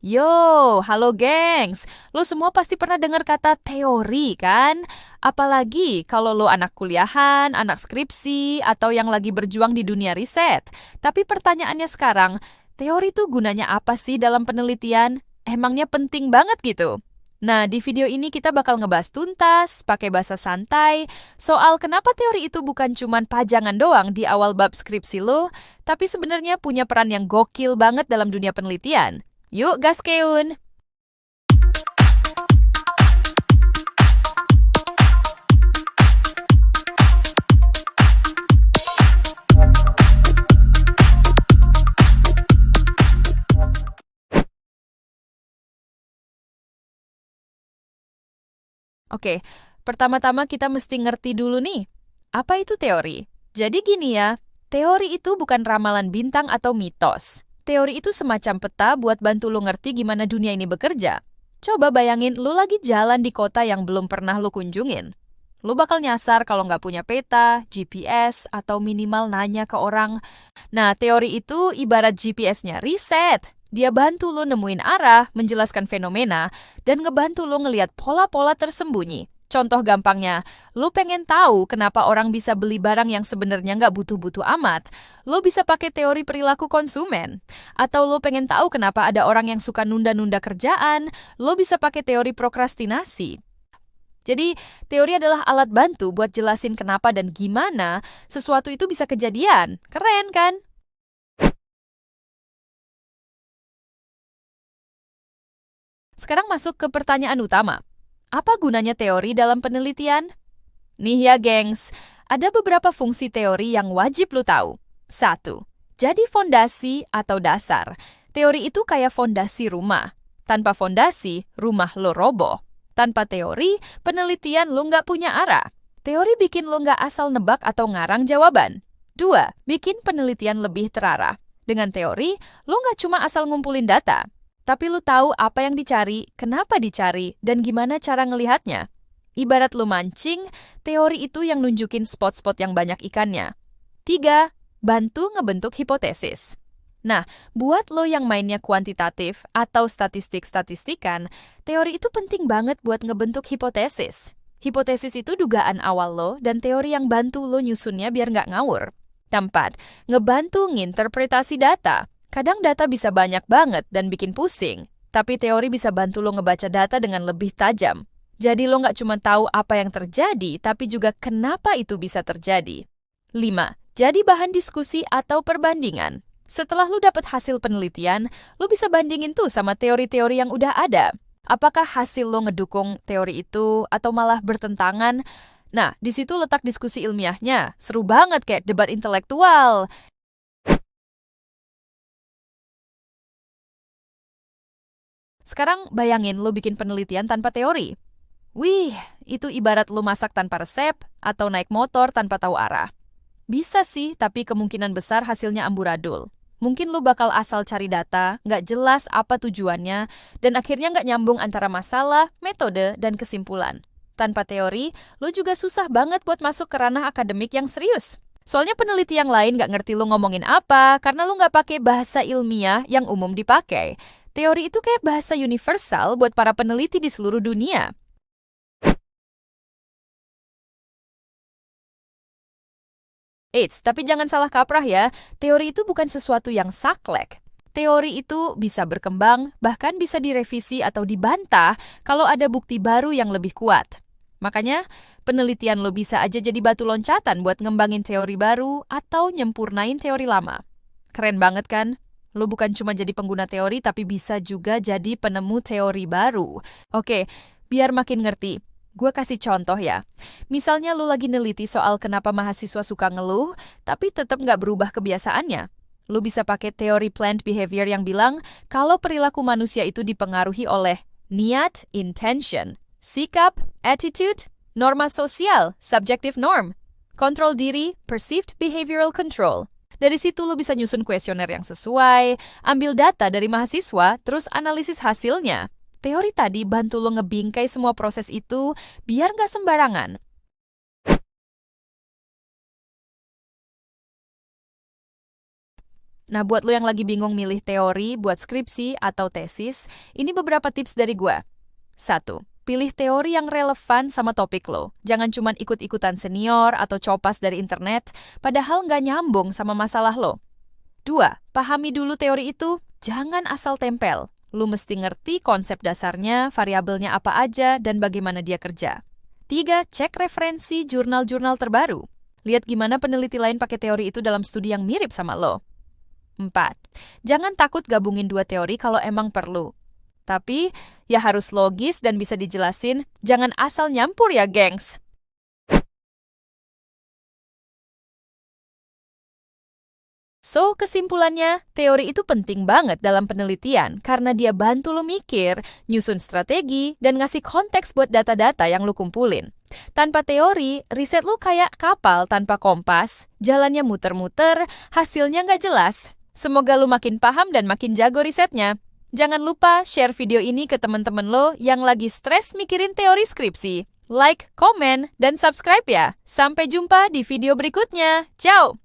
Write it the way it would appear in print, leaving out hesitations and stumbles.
Yo, halo gengs. Lo semua pasti pernah dengar kata teori kan? Apalagi kalau lo anak kuliahan, anak skripsi, atau yang lagi berjuang di dunia riset. Tapi pertanyaannya sekarang, teori itu gunanya apa sih dalam penelitian? Emangnya penting banget gitu? Nah, di video ini kita bakal ngebahas tuntas, pakai bahasa santai, soal kenapa teori itu bukan cuman pajangan doang di awal bab skripsi lo, tapi sebenarnya punya peran yang gokil banget dalam dunia penelitian. Yuk, gaskeun! Oke, pertama-tama kita mesti ngerti dulu nih, apa itu teori? Jadi gini ya, teori itu bukan ramalan bintang atau mitos. Teori itu semacam peta buat bantu lo ngerti gimana dunia ini bekerja. Coba bayangin lo lagi jalan di kota yang belum pernah lo kunjungin. Lo bakal nyasar kalau nggak punya peta, GPS, atau minimal nanya ke orang. Nah, teori itu ibarat GPS-nya riset. Dia bantu lo nemuin arah, menjelaskan fenomena, dan ngebantu lo ngeliat pola-pola tersembunyi. Contoh gampangnya, lo pengen tahu kenapa orang bisa beli barang yang sebenarnya nggak butuh-butuh amat. Lo bisa pakai teori perilaku konsumen. Atau lo pengen tahu kenapa ada orang yang suka nunda-nunda kerjaan, lo bisa pakai teori prokrastinasi. Jadi, teori adalah alat bantu buat jelasin kenapa dan gimana sesuatu itu bisa kejadian. Keren kan? Sekarang masuk ke pertanyaan utama. Apa gunanya teori dalam penelitian? Nih ya, gengs. Ada beberapa fungsi teori yang wajib lo tahu. 1. Jadi fondasi atau dasar. Teori itu kayak fondasi rumah. Tanpa fondasi, rumah lo roboh. Tanpa teori, penelitian lo nggak punya arah. Teori bikin lo nggak asal nebak atau ngarang jawaban. 2. Bikin penelitian lebih terarah. Dengan teori, lo nggak cuma asal ngumpulin data, tapi lo tahu apa yang dicari, kenapa dicari, dan gimana cara ngelihatnya. Ibarat lo mancing, teori itu yang nunjukin spot-spot yang banyak ikannya. 3. Bantu ngebentuk hipotesis. Nah, buat lo yang mainnya kuantitatif atau statistik-statistikan, teori itu penting banget buat ngebentuk hipotesis. Hipotesis itu dugaan awal lo dan teori yang bantu lo nyusunnya biar nggak ngawur. 4. Ngebantu nginterpretasi data. Kadang data bisa banyak banget dan bikin pusing, tapi teori bisa bantu lo ngebaca data dengan lebih tajam. Jadi lo nggak cuma tahu apa yang terjadi, tapi juga kenapa itu bisa terjadi. 5. Jadi bahan diskusi atau perbandingan. Setelah lu dapat hasil penelitian, lu bisa bandingin tuh sama teori-teori yang udah ada. Apakah hasil lo ngedukung teori itu atau malah bertentangan? Nah, di situ letak diskusi ilmiahnya. Seru banget kayak debat intelektual. Sekarang bayangin lo bikin penelitian tanpa teori. Wih, itu ibarat lo masak tanpa resep atau naik motor tanpa tahu arah. Bisa sih, tapi kemungkinan besar hasilnya amburadul. Mungkin lo bakal asal cari data, nggak jelas apa tujuannya, dan akhirnya nggak nyambung antara masalah, metode, dan kesimpulan. Tanpa teori, lo juga susah banget buat masuk ke ranah akademik yang serius. Soalnya peneliti yang lain nggak ngerti lo ngomongin apa, karena lo nggak pakai bahasa ilmiah yang umum dipakai. Teori itu kayak bahasa universal buat para peneliti di seluruh dunia. Eits, tapi jangan salah kaprah ya, teori itu bukan sesuatu yang saklek. Teori itu bisa berkembang, bahkan bisa direvisi atau dibantah kalau ada bukti baru yang lebih kuat. Makanya, penelitian lo bisa aja jadi batu loncatan buat ngembangin teori baru atau nyempurnain teori lama. Keren banget kan? Lo bukan cuma jadi pengguna teori, tapi bisa juga jadi penemu teori baru. Oke, biar makin ngerti. Gue kasih contoh ya. Misalnya lu lagi neliti soal kenapa mahasiswa suka ngeluh, tapi tetap nggak berubah kebiasaannya. Lu bisa pakai teori planned behavior yang bilang kalau perilaku manusia itu dipengaruhi oleh niat, intention, sikap, attitude, norma sosial, subjective norm, kontrol diri, perceived behavioral control. Dari situ lu bisa nyusun kuesioner yang sesuai, ambil data dari mahasiswa, terus analisis hasilnya. Teori tadi bantu lo ngebingkai semua proses itu biar nggak sembarangan. Nah, buat lo yang lagi bingung milih teori buat skripsi atau tesis, ini beberapa tips dari gua. 1. Pilih teori yang relevan sama topik lo. Jangan cuma ikut-ikutan senior atau copas dari internet, padahal nggak nyambung sama masalah lo. 2. Pahami dulu teori itu, jangan asal tempel. Lu mesti ngerti konsep dasarnya, variabelnya apa aja, dan bagaimana dia kerja. 3. Cek referensi jurnal-jurnal terbaru. Lihat gimana peneliti lain pakai teori itu dalam studi yang mirip sama lo. 4. Jangan takut gabungin dua teori kalau emang perlu. Tapi, ya harus logis dan bisa dijelasin, jangan asal nyampur ya, gengs. So, kesimpulannya, teori itu penting banget dalam penelitian karena dia bantu lo mikir, nyusun strategi, dan ngasih konteks buat data-data yang lo kumpulin. Tanpa teori, riset lo kayak kapal tanpa kompas, jalannya muter-muter, hasilnya nggak jelas. Semoga lo makin paham dan makin jago risetnya. Jangan lupa share video ini ke teman-teman lo yang lagi stres mikirin teori skripsi. Like, komen, dan subscribe ya. Sampai jumpa di video berikutnya. Ciao!